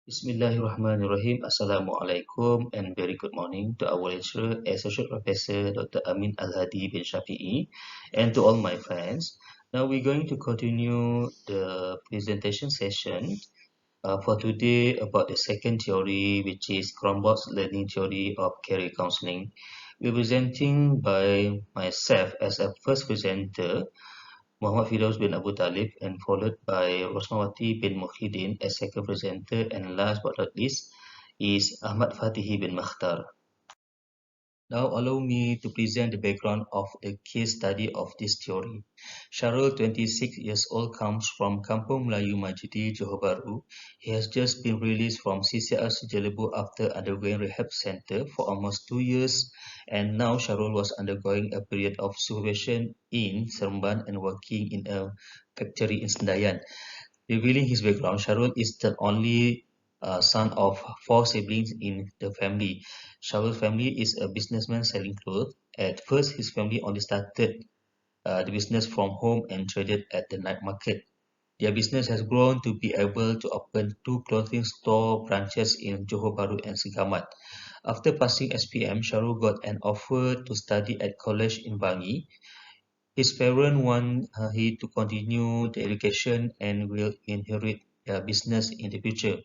Bismillahirrahmanirrahim. Assalamualaikum and very good morning to our lecturer, Associate Professor Dr. Amin Al-Hadi bin Shafi'i, and to all my friends. Now we're going to continue the presentation session for today about the second theory, which is Krumbolt's learning theory of career counseling. We're presenting by myself as a first presenter, Muhammad Firdaus bin Abu Talib, and followed by Rosmawati bin Muhyiddin as second presenter, and last but not least is Ahmad Fatihi bin Makhtar. Now allow me to present the background of the case study of this theory. Syarul, 26 years old, comes from Kampung Melayu Majidi, Johor Bahru. He has just been released from CCR Sejelebu after undergoing rehab center for almost 2 years, and now Syarul was undergoing a period of supervision in Seremban and working in a factory in Sendayan. Revealing his background, Syarul is the only son of four siblings in the family. Syarul's family is a businessman selling clothes. At first, his family only started the business from home and traded at the night market. Their business has grown to be able to open two clothing store branches in Johor Bahru and Segamat. After passing SPM, Syarul got an offer to study at college in Bangi. His parents want he to continue the education and will inherit their business in the future.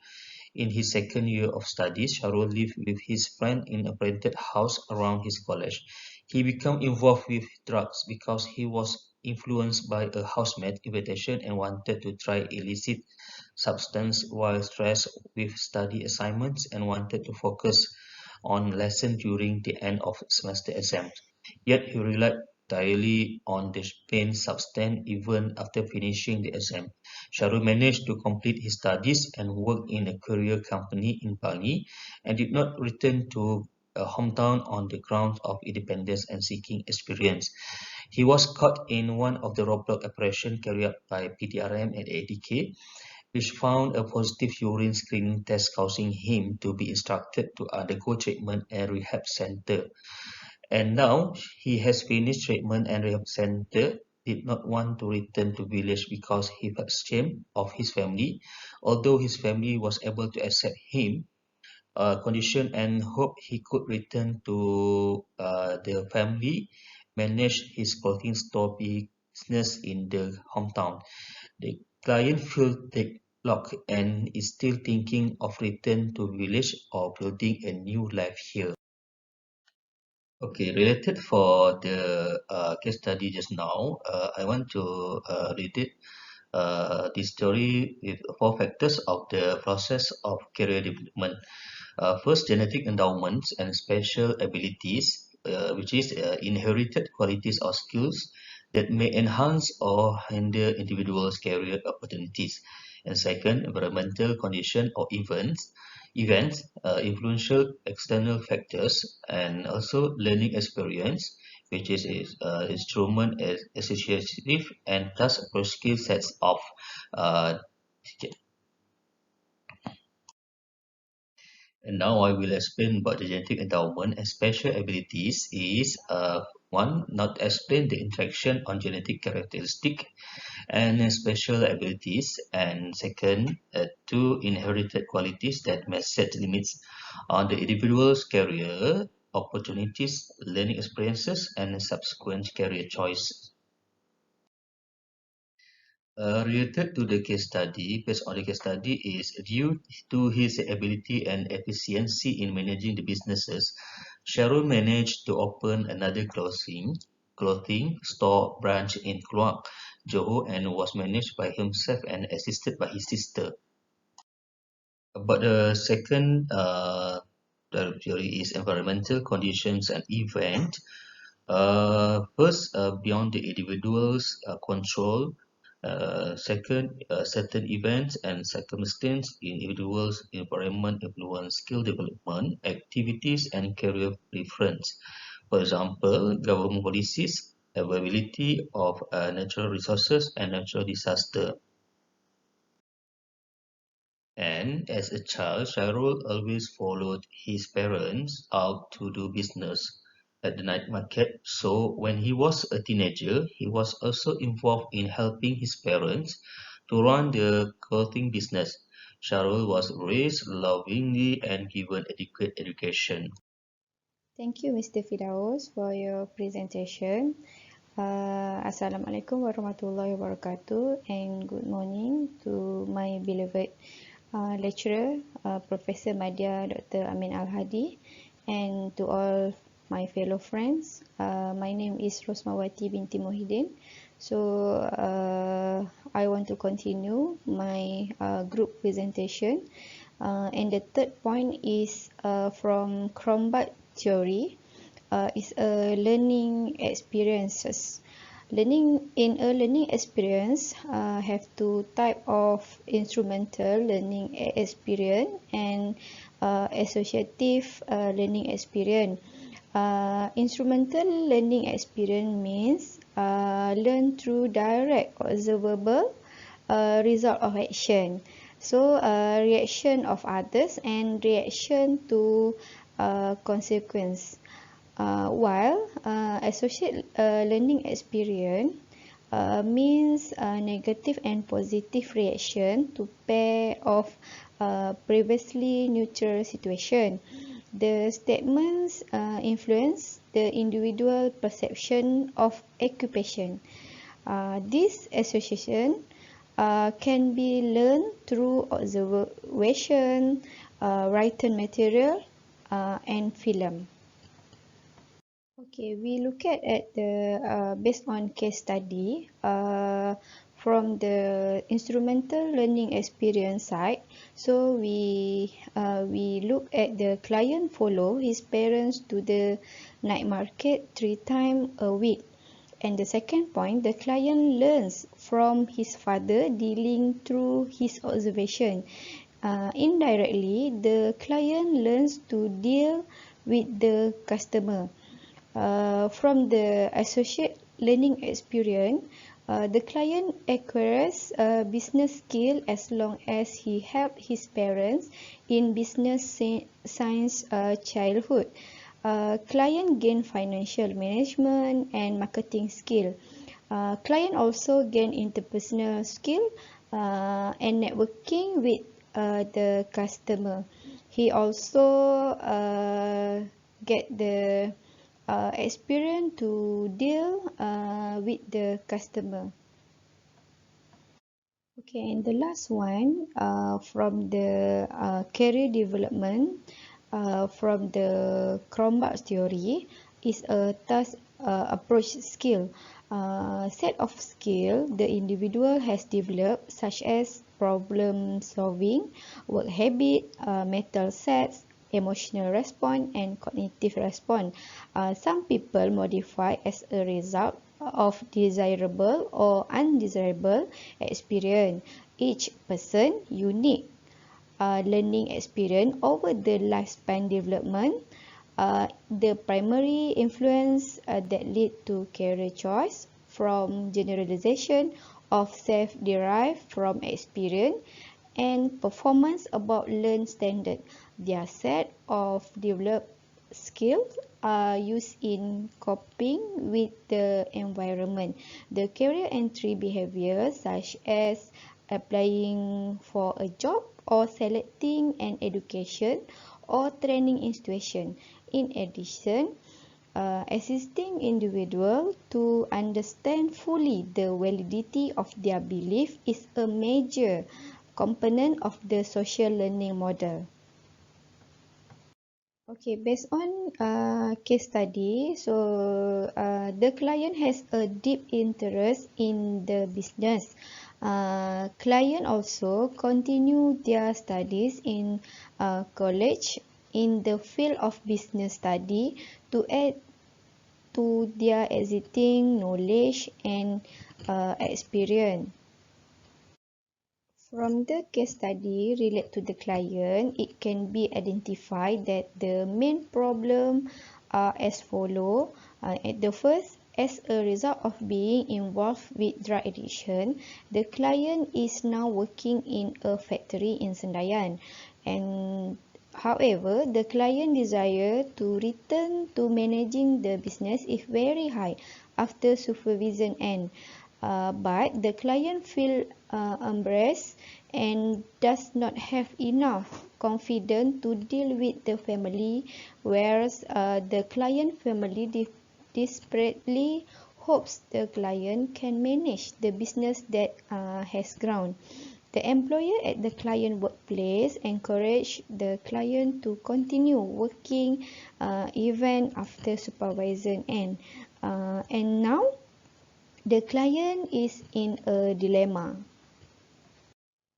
In his second year of studies, Syarul lived with his friend in a rented house around his college. He became involved with drugs because he was influenced by a housemate's invitation and wanted to try illicit substance while stressed with study assignments and wanted to focus on lessons during the end of semester exams. Yet he relied entirely on the pain substance even after finishing the exam. Syarul managed to complete his studies and worked in a courier company in Bali and did not return to a hometown on the grounds of independence and seeking experience. He was caught in one of the roadblock operations carried out by PDRM and ADK, which found a positive urine screening test, causing him to be instructed to undergo treatment at rehab center. And now he has finished treatment and rehab center, did not want to return to village because he felt shame of his family, although his family was able to accept him condition and hope he could return to the family, manage his clothing store business in the hometown. The client feels deadlocked and is still thinking of return to village or building a new life here. Okay, related for the case study just now, I want to read it. This story with four factors of the process of career development. First, genetic endowments and special abilities, which is inherited qualities or skills that may enhance or hinder individuals' career opportunities. And second, environmental condition or events, influential external factors, and also learning experience, which is instrument as associative and plus skill sets of uh, And now I will explain about the genetic endowment and special abilities is one, not explain the interaction on genetic characteristic and special abilities, and second, two, inherited qualities that may set limits on the individual's career opportunities, learning experiences, and subsequent career choice. Related to the case study, based on the case study is due to his ability and efficiency in managing the businesses, Cheryl managed to open another clothing store branch in Kluang, Johor, and was managed by himself and assisted by his sister. But the second theory is environmental conditions and event. First, beyond the individual's control. Second, certain events and circumstances in individuals' environment influence skill development, activities, and career preference. For example, government policies, availability of natural resources, and natural disaster. And as a child, Shahrul always followed his parents out to do business at the night market. So when he was a teenager, he was also involved in helping his parents to run the clothing business. Sharul was raised lovingly and given adequate education. Thank you, Mr. Firdaus, for your presentation. Assalamualaikum warahmatullahi wabarakatuh, and good morning to my beloved lecturer, Professor Madya Dr. Amin Al-Hadi, and to all my fellow friends. My name is Rosmawati binti Mohidin. So I want to continue my group presentation. And the third point is from Krumbolt theory. Is a learning experiences. Learning experience have two type of instrumental learning experience and associative learning experience. Instrumental learning experience means learn through direct observable result of action. So reaction of others and reaction to consequence. While associate learning experience means negative and positive reaction to pair of previously neutral situation. The statements influence the individual perception of occupation. This association can be learned through observation, written material, and film. Okay, we look at the based on case study from the instrumental learning experience side. So we look at the client follow his parents to the night market 3 times a week. And the second point, the client learns from his father dealing through his observation. Indirectly, the client learns to deal with the customer. From the associate learning experience, the client acquires business skill as long as he helped his parents in business science childhood. Client gain financial management and marketing skill. Client also gain interpersonal skill and networking with the customer. He also get the experience to deal with the customer. Okay, and the last one from the career development from the Krumbolt theory is a task approach skill. Set of skill the individual has developed such as problem solving, work habit, mental sets, emotional response and cognitive response. Some people modify as a result of desirable or undesirable experience. Each person unique learning experience over the lifespan development. The primary influence that lead to career choice from generalization of self-derived from experience and performance about learned standard. Their set of developed skills are used in coping with the environment. The career entry behaviors such as applying for a job or selecting an education or training institution. In addition, assisting individuals to understand fully the validity of their belief is a major component of the social learning model. Okay, based on case study, so the client has a deep interest in the business. Client also continue their studies in college in the field of business study to add to their existing knowledge and experience. From the case study related to the client, it can be identified that the main problem are as follow. At the first, as a result of being involved with drug addiction, the client is now working in a factory in Sendayan. And however, the client desire to return to managing the business is very high after supervision end. But the client feel embarrassed and does not have enough confidence to deal with the family, whereas the client family desperately hopes the client can manage the business that has grown. The employer at the client workplace encourage the client to continue working even after supervision end. And now the client is in a dilemma.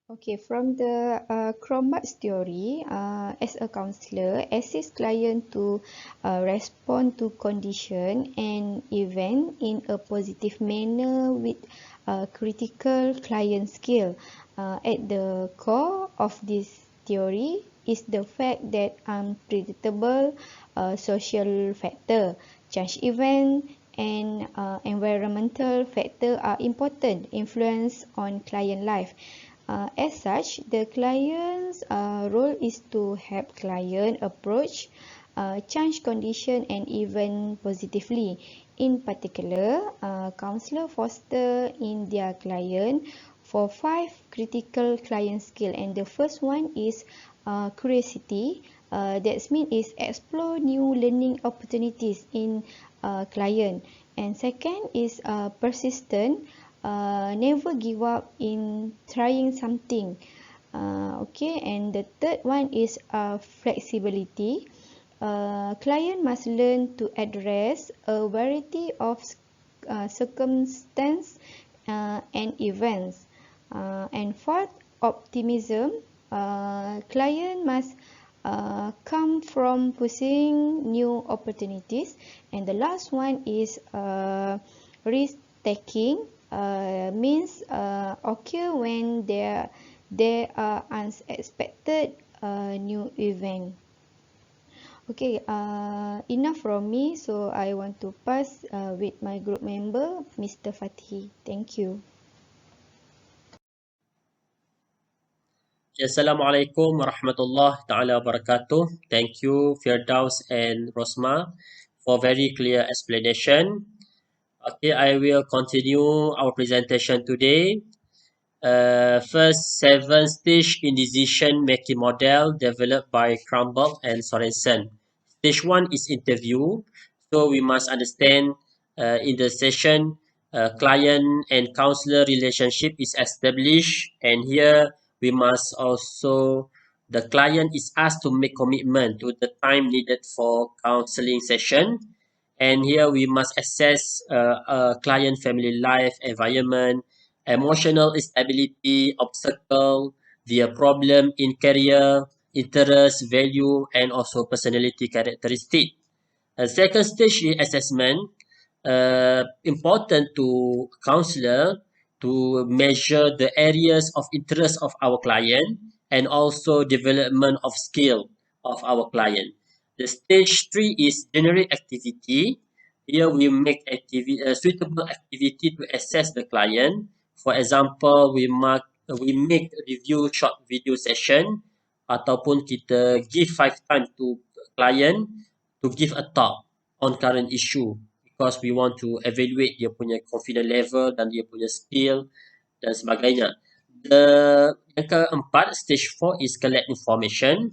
Okay, from the Krumbolt theory, as a counselor, assist client to respond to condition and event in a positive manner with critical client skill. At the core of this theory is the fact that unpredictable social factor, change event, and environmental factor are important influence on client life. As such, the client's role is to help client approach change condition and even positively. In particular, counselor foster in their client for 5 critical client skill, and the first one is curiosity. That means is explore new learning opportunities in client, and second is persistent. Never give up in trying something. Okay, and the third one is flexibility. Client must learn to address a variety of circumstances and events. And fourth, optimism. Client must come from pursuing new opportunities. And the last one is risk taking. Means occur when there are unexpected new event. Okay, enough from me. So I want to pass with my group member, Mr. Fatih. Thank you. Assalamualaikum warahmatullahi taala wabarakatuh. Thank you Firdaus and Rosma for very clear explanation. Okay, I will continue our presentation today. First, seven-stage indecision making model developed by Krumbolt and Sorensen. Stage one is interview. So we must understand in the session, client and counselor relationship is established, and here we must also the client is asked to make commitment to the time needed for counseling session, and here we must assess client family life environment, emotional stability, obstacle, their problem in career, interest, value, and also personality characteristic. Second stage is assessment. Important to counselor to measure the areas of interest of our client and also development of skill of our client. The stage three is generate activity. Here we make suitable activity to assess the client. For example, we make review short video session ataupun kita give 5 time to client to give a talk on current issue because we want to evaluate dia punya confidence level dan dia punya skill dan sebagainya. Yang keempat, stage 4 is collect information.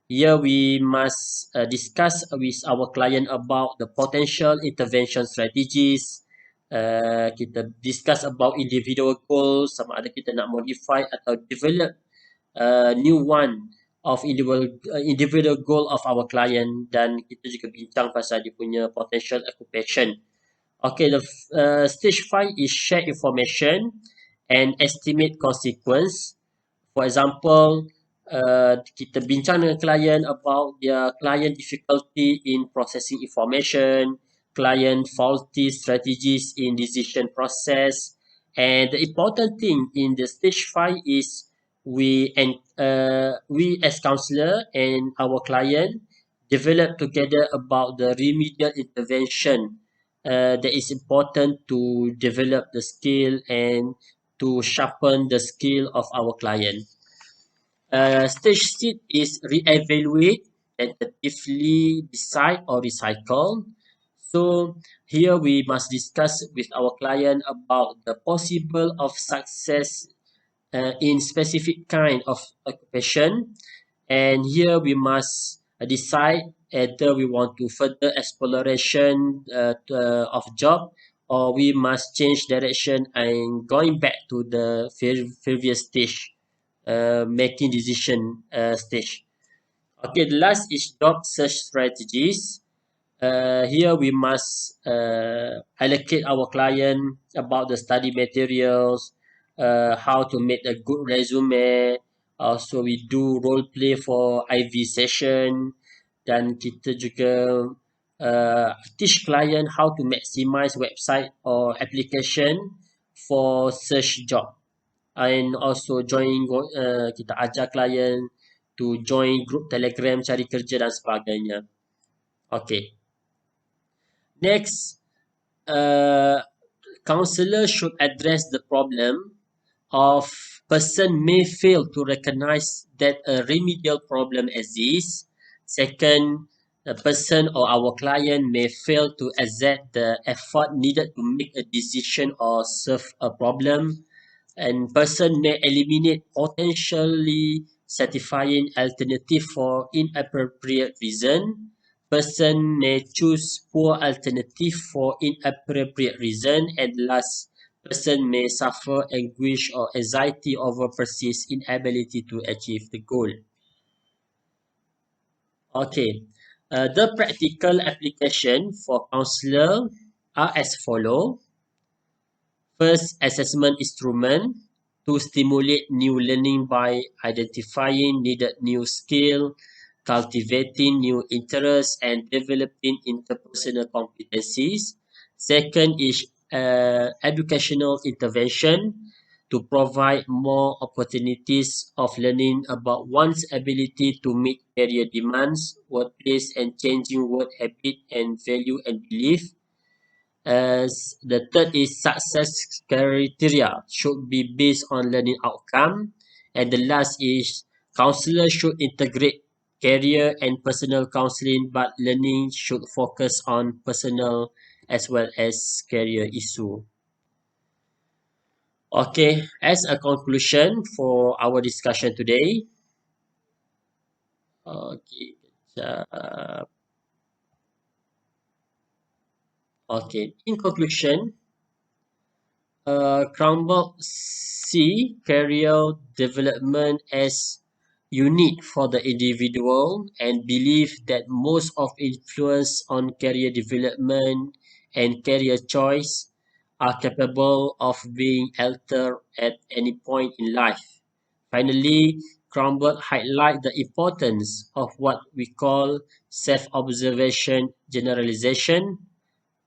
Here we must discuss with our client about the potential intervention strategies. Kita discuss about individual goals, sama ada kita nak modify atau develop new one of individual goal of our client, dan kita juga bincang pasal dia punya potential occupation. Okay, the stage 5 is share information and estimate consequence. For example, kita bincang dengan client about their client difficulty in processing information, client faulty strategies in decision process, and the important thing in the stage 5 is we as counselor and our client develop together about the remedial intervention that is important to develop the skill and to sharpen the skill of our client. Stage 6 is re-evaluate, tentatively decide or recycle. So here we must discuss with our client about the possible of success in specific kind of occupation, and here we must decide whether we want to further exploration of job, or we must change direction and going back to the previous stage, making decision stage. Okay, the last is job search strategies. Here we must allocate our client about the study materials, how to make a good resume. Also, we do role play for IV session, dan kita juga teach client how to maximize website or application for search job, and also kita ajar client to join group Telegram cari kerja dan sebagainya. Okay. Next, uh, counselor should address the problem of person may fail to recognize that a remedial problem exists. Second, the person or our client may fail to exert the effort needed to make a decision or solve a problem, and person may eliminate potentially satisfying alternative for inappropriate reason. Person may choose poor alternative for inappropriate reason, and last, person may suffer anguish or anxiety over perceived inability to achieve the goal. Okay, the practical application for counselor are as follow. First, assessment instrument to stimulate new learning by identifying needed new skill, cultivating new interests, and developing interpersonal competencies. Second is educational intervention to provide more opportunities of learning about one's ability to meet career demands, workplace, and changing work habit and value and belief. As the third is success criteria should be based on learning outcome, and the last is counselor should integrate career and personal counseling, but learning should focus on personal as well as career issue. Okay, as a conclusion for our discussion today, okay, uh, okay, in conclusion, Krumbolt see career development as unique for the individual and believe that most of influence on career development and career choice are capable of being altered at any point in life. Finally, Krumbolt highlight the importance of what we call self-observation generalization,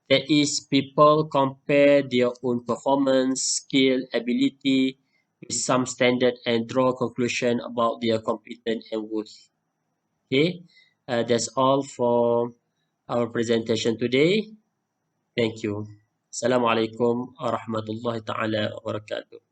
that is, people compare their own performance, skill, ability with some standard and draw conclusion about their competence and worth. Okay, that's all for our presentation today. Thank you. Assalamualaikum warahmatullahi taala wabarakatuh.